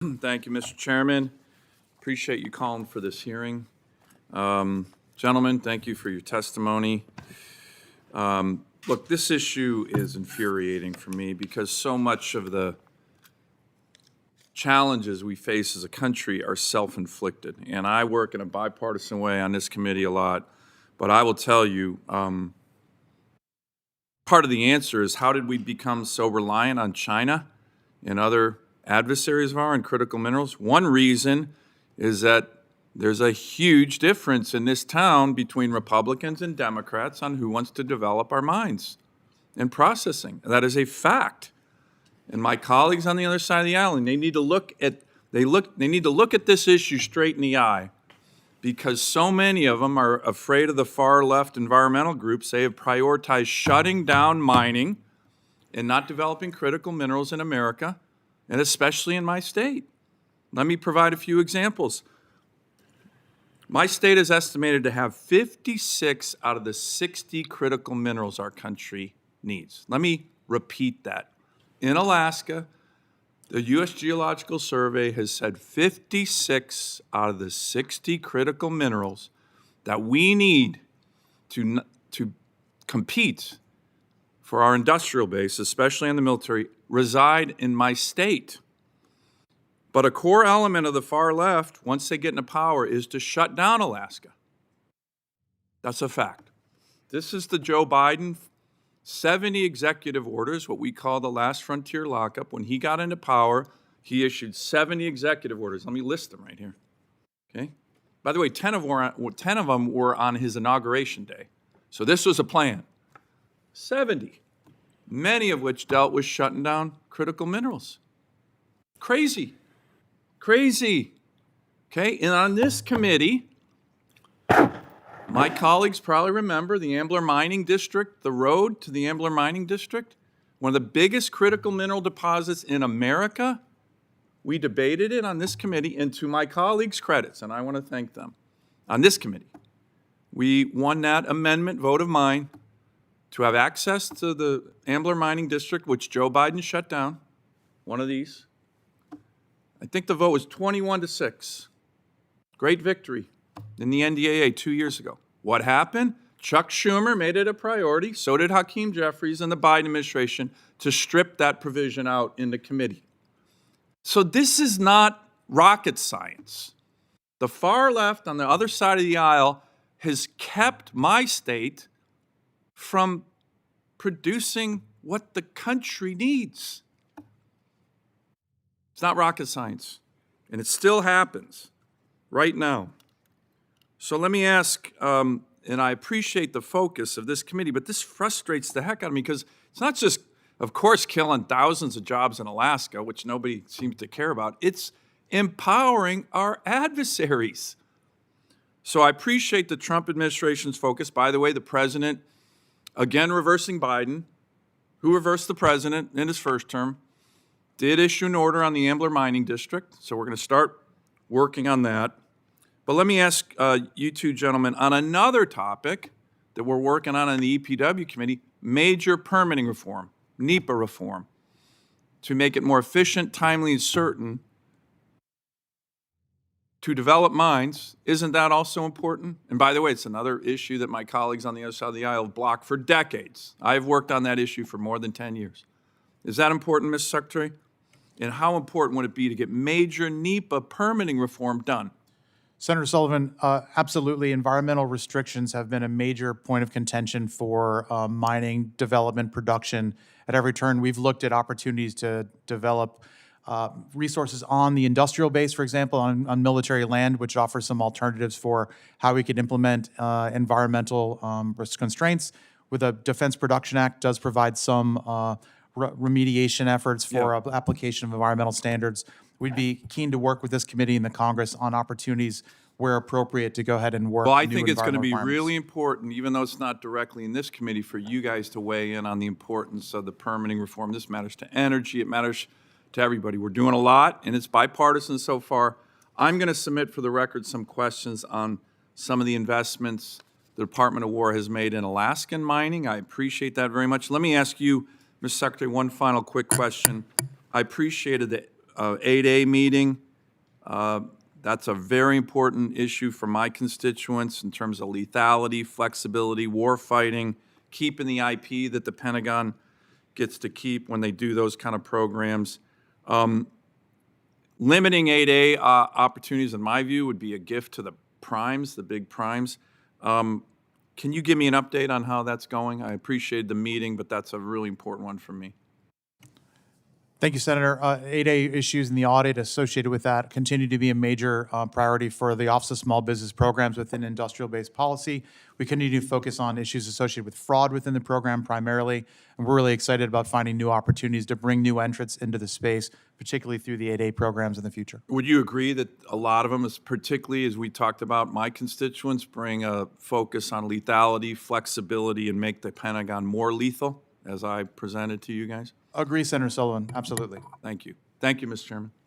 Thank you, Mr. Chairman. Appreciate you calling for this hearing. Gentlemen, thank you for your testimony. Look, this issue is infuriating for me because so much of the challenges we face as a country are self-inflicted. And I work in a bipartisan way on this committee a lot, but I will tell you, part of the answer is how did we become so reliant on China and other adversaries of ours in critical minerals? One reason is that there's a huge difference in this town between Republicans and Democrats on who wants to develop our mines and processing. That is a fact. And my colleagues on the other side of the aisle, they need to look at this issue straight in the eye, because so many of them are afraid of the far left environmental groups. They have prioritized shutting down mining and not developing critical minerals in America, and especially in my state. Let me provide a few examples. My state is estimated to have 56 out of the 60 critical minerals our country needs. Let me repeat that. In Alaska, the U.S. Geological Survey has said 56 out of the 60 critical minerals that we need to compete for our industrial base, especially in the military, reside in my state. But a core element of the far left, once they get into power, is to shut down Alaska. That's a fact. This is the Joe Biden 70 executive orders, what we call the last frontier lockup. When he got into power, he issued 70 executive orders. Let me list them right here. Okay? By the way, 10 of them were on his inauguration day. So this was a plan. 70, many of which dealt with shutting down critical minerals. Crazy. Crazy. Okay? And on this committee, my colleagues probably remember the Ambler Mining District, the road to the Ambler Mining District, one of the biggest critical mineral deposits in America. We debated it on this committee, and to my colleagues' credits, and I want to thank them, on this committee, we won that amendment vote of mine to have access to the Ambler Mining District, which Joe Biden shut down, one of these. I think the vote was 21-6. Great victory in the NDAA 2 years ago. What happened? Chuck Schumer made it a priority, so did Hakeem Jeffries and the Biden administration, to strip that provision out in the committee. So this is not rocket science. The far left on the other side of the aisle has kept my state from producing what the country needs. It's not rocket science, and it still happens right now. So let me ask, and I appreciate the focus of this committee, but this frustrates the heck out of me because it's not just, of course, killing thousands of jobs in Alaska, which nobody seems to care about. It's empowering our adversaries. So I appreciate the Trump administration's focus. By the way, the president, again reversing Biden, who reversed the president in his first term, did issue an order on the Ambler Mining District, so we're going to start working on that. But let me ask you two gentlemen on another topic that we're working on in the EPW committee, major permitting reform, NEPA reform, to make it more efficient, timely, and certain to develop mines. Isn't that also important? And by the way, it's another issue that my colleagues on the other side of the aisle have blocked for decades. I've worked on that issue for more than 10 years. Is that important, Mr. Secretary? And how important would it be to get major NEPA permitting reform done? Senator Sullivan, absolutely. Environmental restrictions have been a major point of contention for mining, development, production. At every turn, we've looked at opportunities to develop resources on the industrial base, for example, on military land, which offers some alternatives for how we could implement environmental constraints. With the Defense Production Act, does provide some remediation efforts for application of environmental standards. We'd be keen to work with this committee and the Congress on opportunities where appropriate to go ahead and work. Well, I think it's going to be really important, even though it's not directly in this committee, for you guys to weigh in on the importance of the permitting reform. This matters to energy. It matters to everybody. We're doing a lot, and it's bipartisan so far. I'm going to submit for the record some questions on some of the investments the Department of War has made in Alaskan mining. I appreciate that very much. Let me ask you, Mr. Secretary, one final quick question. I appreciated the 8A meeting. That's a very important issue for my constituents in terms of lethality, flexibility, war fighting, keeping the IP that the Pentagon gets to keep when they do those kind of programs. Limiting 8A opportunities, in my view, would be a gift to the primes, the big primes. Can you give me an update on how that's going? I appreciate the meeting, but that's a really important one for me. Thank you, Senator. 8A issues and the audit associated with that continue to be a major priority for the Office of Small Business Programs within industrial-based policy. We continue to focus on issues associated with fraud within the program primarily, and we're really excited about finding new opportunities to bring new entrants into the space, particularly through the 8A programs in the future. Would you agree that a lot of them, particularly as we talked about, my constituents bring a focus on lethality, flexibility, and make the Pentagon more lethal, as I presented to you guys? Agree, Senator Sullivan. Absolutely. Thank you. Thank you, Mr. Chairman.